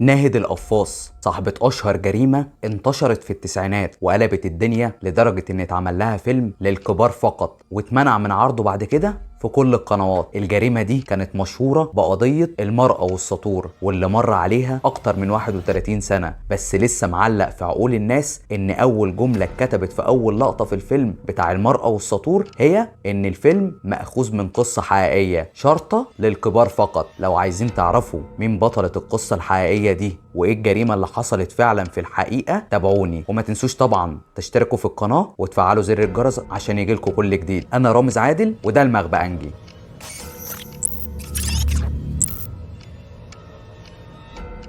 ناهد القفاص صاحبة أشهر جريمة انتشرت في التسعينات وقلبت الدنيا لدرجة إن اتعمل لها فيلم للكبار فقط واتمنع من عرضه بعد كده في كل القنوات. الجريمة دي كانت مشهورة بقضية المرأة والسطور واللي مر عليها أكتر من 31 سنة، بس لسه معلق في عقول الناس إن أول جملة اتكتبت في أول لقطة في الفيلم بتاع المرأة والسطور هي إن الفيلم مأخوذ من قصة حقيقية شرطة للكبار فقط. لو عايزين تعرفوا مين بطلة القصة الحقيقية دي وايه الجريمة اللي حصلت فعلا في الحقيقة تابعوني، وما تنسوش طبعا تشتركوا في القناة وتفعلوا زر الجرس عشان يجيلكوا كل جديد. انا رامز عادل وده المغبقنجي.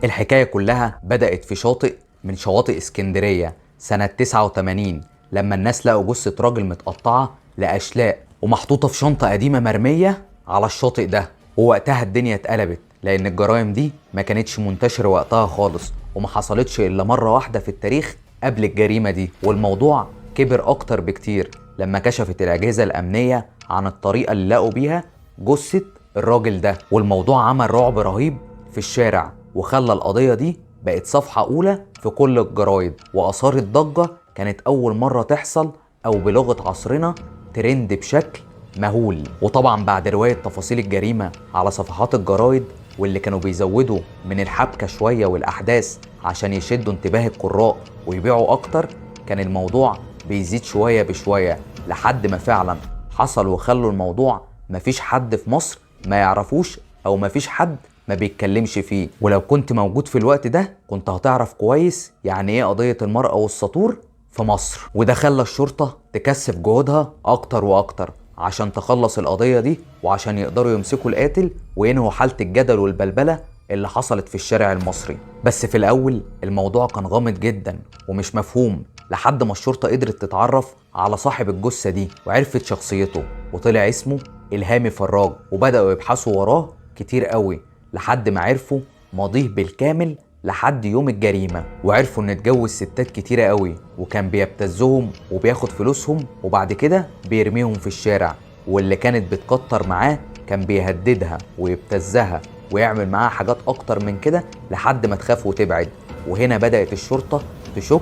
الحكاية كلها بدأت في شاطئ من شواطئ اسكندرية سنة 89 لما الناس لقوا جثة راجل متقطعة لأشلاء ومحطوطة في شنطة قديمة مرمية على الشاطئ ده. ووقتها الدنيا اتقلبت لأن الجرائم دي ما كانتش منتشرة وقتها خالص وما حصلتش إلا مرة واحدة في التاريخ قبل الجريمة دي، والموضوع كبر أكتر بكتير لما كشفت الأجهزة الأمنية عن الطريقة اللي لقوا بيها جثة الراجل ده، والموضوع عمل رعب رهيب في الشارع وخلى القضية دي بقت صفحة أولى في كل الجرايد وأثارت ضجة كانت أول مرة تحصل أو بلغة عصرنا ترند بشكل مهول. وطبعا بعد رواية تفاصيل الجريمة على صفحات الجرايد واللي كانوا بيزودوا من الحبكة شوية والأحداث عشان يشدوا انتباه القراء ويبيعوا أكتر، كان الموضوع بيزيد شوية بشوية لحد ما فعلا حصل وخلوا الموضوع مفيش حد في مصر ما يعرفوش أو مفيش حد ما بيتكلمش فيه. ولو كنت موجود في الوقت ده كنت هتعرف كويس يعني ايه قضية المرأة والسطور في مصر، وده خلى الشرطة تكثف جهودها أكتر وأكتر عشان تخلص القضية دي وعشان يقدروا يمسكوا القاتل وينهوا حالة الجدل والبلبلة اللي حصلت في الشارع المصري. بس في الأول الموضوع كان غامض جدا ومش مفهوم لحد ما الشرطة قدرت تتعرف على صاحب الجثة دي وعرفت شخصيته وطلع اسمه إلهامي فراج، وبدأوا يبحثوا وراه كتير قوي لحد ما عرفوا ماضيه بالكامل لحد يوم الجريمة، وعرفوا ان اتجوز ستات كتيرة قوي وكان بيبتزهم وبياخد فلوسهم وبعد كده بيرميهم في الشارع، واللي كانت بتكتر معاه كان بيهددها ويبتزها ويعمل معاها حاجات اكتر من كده لحد ما تخاف وتبعد. وهنا بدأت الشرطة تشك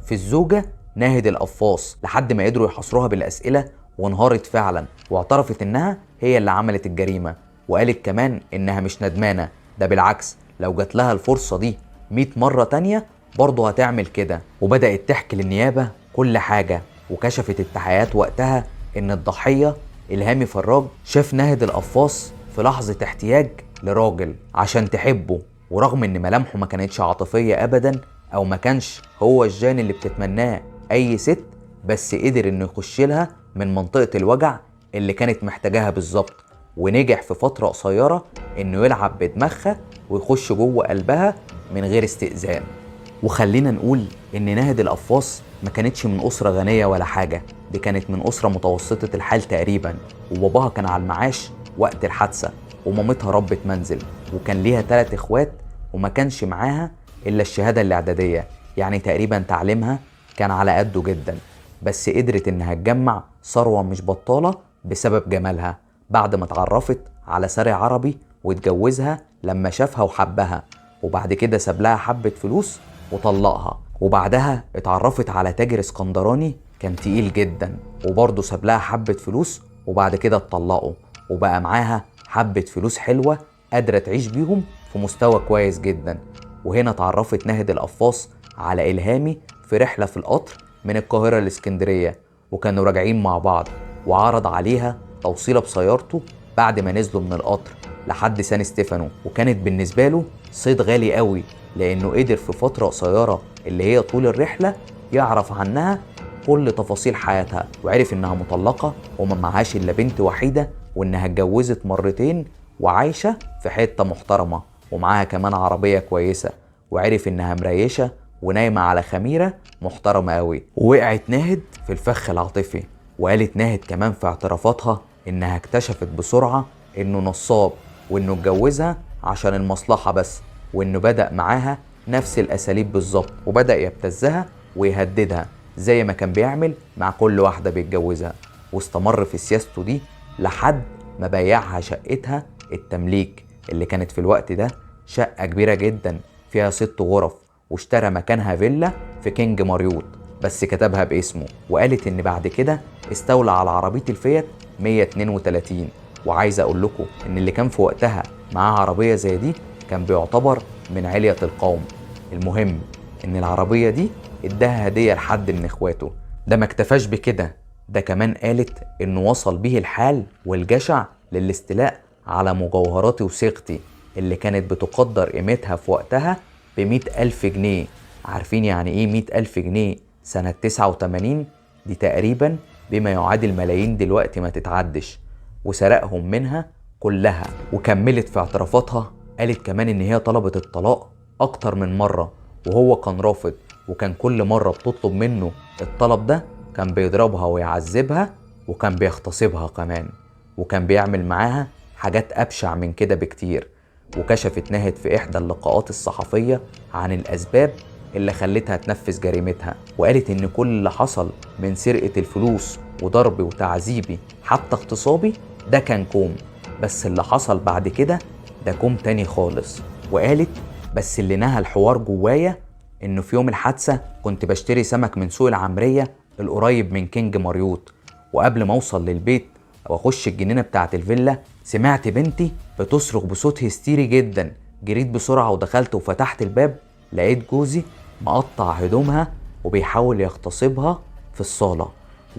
في الزوجة ناهد القفاص لحد ما قدروا يحاصروها بالأسئلة وانهارت فعلا واعترفت انها هي اللي عملت الجريمة، وقالت كمان انها مش ندمانة، ده بالعكس لو جات لها الفرصة دي 100 مرة تانية برضه هتعمل كده. وبدأت تحكي للنيابة كل حاجة، وكشفت التحقيقات وقتها ان الضحية إلهامي فراج شاف ناهد القفاص في لحظة احتياج لراجل عشان تحبه، ورغم ان ملامحه ما كانتش عاطفية ابدا او ما كانش هو الجان اللي بتتمناه اي ست، بس قدر انه يخش لها من منطقة الوجع اللي كانت محتاجاها بالظبط، ونجح في فترة قصيرة انه يلعب بدماغها ويخش جوه قلبها من غير استئذان. وخلينا نقول ان ناهد القفاص ما كانتش من اسرة غنية ولا حاجة، دي كانت من اسرة متوسطة الحال تقريبا، وباباها كان على المعاش وقت الحادثة ومامتها ربة منزل، وكان ليها 3 اخوات وما كانش معاها الا الشهادة الاعدادية، يعني تقريبا تعليمها كان على قده جدا، بس قدرت انها تجمع ثروة مش بطالة بسبب جمالها بعد ما اتعرفت على ساري عربي واتجوزها لما شافها وحبها، وبعد كده ساب لها حبة فلوس وطلقها، وبعدها اتعرفت على تاجر اسكندراني كان تقيل جدا وبرضه ساب لها حبة فلوس وبعد كده اتطلقوا، وبقى معاها حبة فلوس حلوة قادرة تعيش بيهم في مستوى كويس جدا. وهنا اتعرفت ناهد القفاص على إلهامي في رحلة في القطر من القاهرة لإسكندرية، وكانوا راجعين مع بعض وعرض عليها توصيلة بسيارته بعد ما نزلوا من القطر لحد سان ستيفانو، وكانت بالنسبة له صيد غالي قوي لأنه قدر في فترة قصيرة اللي هي طول الرحلة يعرف عنها كل تفاصيل حياتها، وعرف إنها مطلقة وما معهاش إلا بنت وحيدة وإنها اتجوزت مرتين وعايشة في حتة محترمة ومعاها كمان عربية كويسة، وعرف إنها مريشة ونايمة على خميرة محترمة قوي. ووقعت ناهد في الفخ العاطفي، وقالت ناهد كمان في اعترافاتها إنها اكتشفت بسرعة إنه نصاب وإنه اتجوزها عشان المصلحة بس، وإنه بدأ معاها نفس الأساليب بالظبط وبدأ يبتزها ويهددها زي ما كان بيعمل مع كل واحدة بيتجوزها، واستمر في سياسته دي لحد ما بيعها شقتها التمليك اللي كانت في الوقت ده شقة كبيرة جدا فيها 6 غرف، واشترى مكانها فيلا في كينج ماريوت بس كتبها باسمه. وقالت ان بعد كده استولى على عربية الفيات 132. وعايز اقول لكم ان اللي كان في وقتها معاه عربية زي دي كان بيعتبر من علية القوم. المهم ان العربية دي اداها هدية لحد من اخواته. ده ما اكتفاش بكده، ده كمان قالت انه وصل بيه الحال والجشع للاستيلاء على مجوهراتي وصيغتي اللي كانت بتقدر قيمتها في وقتها ب100,000 جنيه. عارفين يعني ايه 100,000 جنيه سنة 89؟ دي تقريبا بما يعادل ملايين دلوقتي ما تتعدش. وسرقهم منها كلها. وكملت في اعترافاتها، قالت كمان ان هي طلبت الطلاق اكتر من مرة وهو كان رافض، وكان كل مرة بتطلب منه الطلب ده كان بيضربها ويعذبها، وكان بيغتصبها كمان، وكان بيعمل معاها حاجات أبشع من كده بكتير. وكشفت ناهد في إحدى اللقاءات الصحفية عن الأسباب اللي خلتها تنفذ جريمتها، وقالت إن كل اللي حصل من سرقة الفلوس وضربي وتعذيبي حتى اغتصابي ده كان كوم، بس اللي حصل بعد كده ده كوم تاني خالص. وقالت بس اللي نهى الحوار جوايا إنه في يوم الحادثة كنت بشتري سمك من سوق العمرية القريب من كينج ماريوت، وقبل ما أوصل للبيت واخش الجنينه بتاعه الفيلا سمعت بنتي بتصرخ بصوت هستيري جدا. جريت بسرعه ودخلت وفتحت الباب، لقيت جوزي مقطع هدومها وبيحاول يغتصبها في الصاله.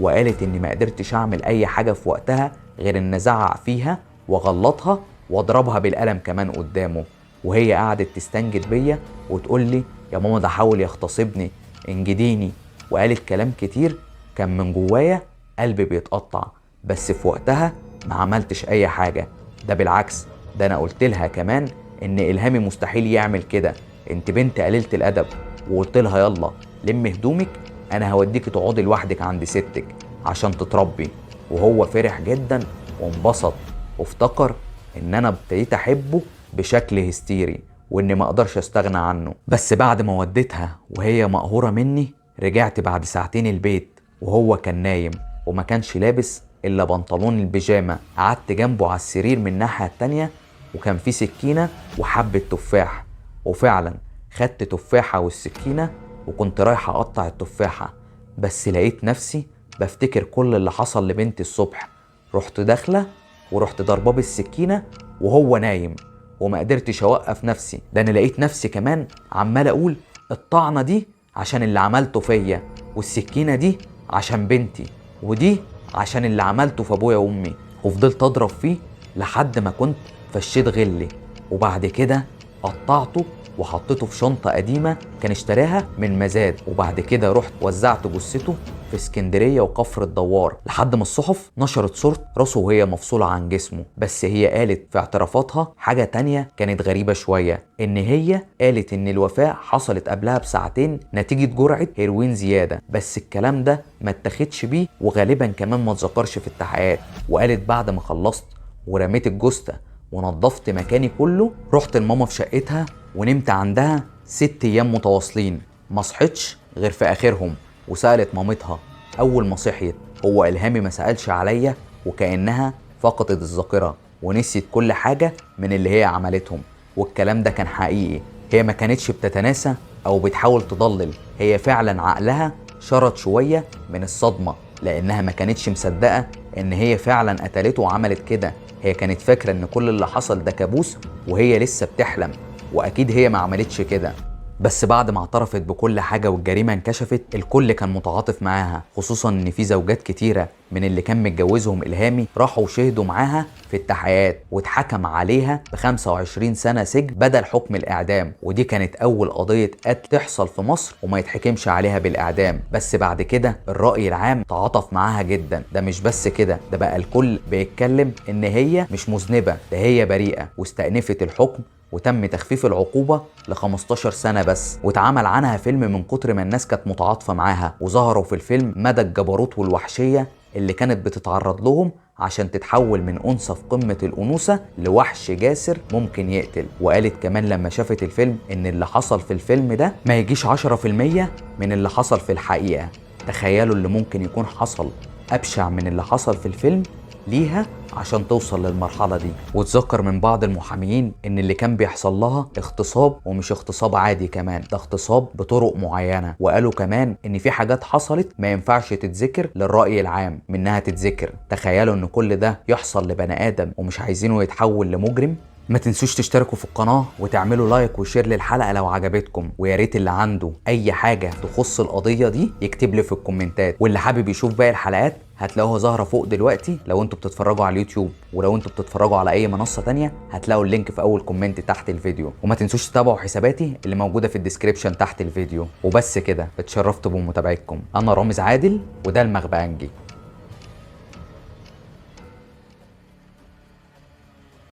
وقالت اني ما قدرتش اعمل اي حاجه في وقتها غير ان ازعق فيها واغلطها واضربها بالقلم كمان قدامه. وهي قعدت تستنجد بيا وتقول لي يا ماما ده حاول يغتصبني، انجديني. وقالت كلام كتير كان من جوايا قلبي بيتقطع، بس في وقتها ما عملتش اي حاجة. ده بالعكس، ده انا قلت لها كمان ان الهامي مستحيل يعمل كده، انت بنت قليلة الادب. وقلت لها يلا لم هدومك، انا هوديكي تقعدي لوحدك عند ستك عشان تتربي. وهو فرح جدا وانبسط، وافتكر ان انا ابتديت احبه بشكل هستيري واني ما اقدرش استغنى عنه. بس بعد ما وديتها وهي مقهورة مني، رجعت بعد ساعتين البيت وهو كان نايم وما كانش لابس الا بنطلون البيجامه. قعدت جنبه على السرير من الناحيه التانيه، وكان في سكينه وحبه تفاح. وفعلا خدت تفاحه والسكينه وكنت رايحه اقطع التفاحه، بس لقيت نفسي بفتكر كل اللي حصل لبنتي الصبح. رحت داخله ورحت ضرباه بالسكينه وهو نايم، وما قدرتش اوقف نفسي. ده انا لقيت نفسي كمان عمال اقول الطعنه دي عشان اللي عملته فيا، والسكينه دي عشان بنتي، ودي عشان اللي عملته في ابويا وامي. وفضلت اضرب فيه لحد ما كنت فشيت غلي، وبعد كده قطعته وحطيته في شنطة قديمة كان اشتراها من مزاد. وبعد كده رحت وزعت جثته في اسكندرية وكفر الدوار لحد ما الصحف نشرت صورة راسه وهي مفصولة عن جسمه. بس هي قالت في اعترافاتها حاجة تانية كانت غريبة شوية، ان هي قالت ان الوفاة حصلت قبلها بساعتين نتيجة جرعة هيروين زيادة، بس الكلام ده ما اتخدش بيه وغالبا كمان ما اتذكرش في التحقيقات. وقالت بعد ما خلصت ورميت الجثة ونظفت مكاني كله، رحت لماما في شقتها ونمت عندها 6 أيام متواصلين، ما صحتش غير في آخرهم. وسألت مامتها أول ما صحيت هو إلهامي ما سألش عليا، وكأنها فقدت الذاكرة ونسيت كل حاجة من اللي هي عملتهم. والكلام ده كان حقيقي، هي ما كانتش بتتناسى أو بتحاول تضلل، هي فعلا عقلها شرد شوية من الصدمة، لأنها ما كانتش مصدقة إن هي فعلا قتلته وعملت كده. هي كانت فاكرة إن كل اللي حصل ده كابوس وهي لسه بتحلم، واكيد هي ما عملتش كده. بس بعد ما اعترفت بكل حاجة والجريمة انكشفت، الكل كان متعاطف معاها، خصوصا ان في زوجات كتيرة من اللي كان متجوزهم إلهامي راحوا وشهدوا معاها في التحقيقات، واتحكم عليها ب25 سنة سجن بدل حكم الإعدام. ودي كانت أول قضية قتل تحصل في مصر وما يتحكمش عليها بالإعدام. بس بعد كده الرأي العام تعاطف معاها جدا. ده مش بس كده، ده بقى الكل بيتكلم ان هي مش مذنبة، ده هي بريئة، واستأنفت الحكم وتم تخفيف العقوبة ل15 سنة بس. واتعمل عنها فيلم من كتر ما الناس كانت متعاطفة معاها، وظهروا في الفيلم مدى الجبروت والوحشية اللي كانت بتتعرض لهم عشان تتحول من أنثى في قمة الأنوثة لوحش جاسر ممكن يقتل. وقالت كمان لما شافت الفيلم إن اللي حصل في الفيلم ده ما يجيش 10% من اللي حصل في الحقيقة. تخيلوا اللي ممكن يكون حصل أبشع من اللي حصل في الفيلم ليها عشان توصل للمرحلة دي. وتذكر من بعض المحاميين ان اللي كان بيحصل لها اغتصاب، ومش اغتصاب عادي كمان، ده اغتصاب بطرق معينة. وقالوا كمان ان في حاجات حصلت ما ينفعش تتذكر للرأي العام منها تتذكر. تخيلوا ان كل ده يحصل لبني ادم ومش عايزينه يتحول لمجرم. ما تنسوش تشتركوا في القناة وتعملوا لايك وشير للحلقة لو عجبتكم، ويا ريت اللي عنده اي حاجة تخص القضية دي يكتب لي في الكومنتات، واللي حابب يشوف باقي الحلقات هتلاقوها ظاهرة فوق دلوقتي لو انتوا بتتفرجوا على اليوتيوب، ولو انتوا بتتفرجوا على اي منصة تانية هتلاقوا اللينك في اول كومنت تحت الفيديو. وما تنسوش تتابعوا حساباتي اللي موجودة في الديسكريبشن تحت الفيديو. وبس كده، اتشرفت بمتابعتكم. انا رامز عادل وده المغبانجي.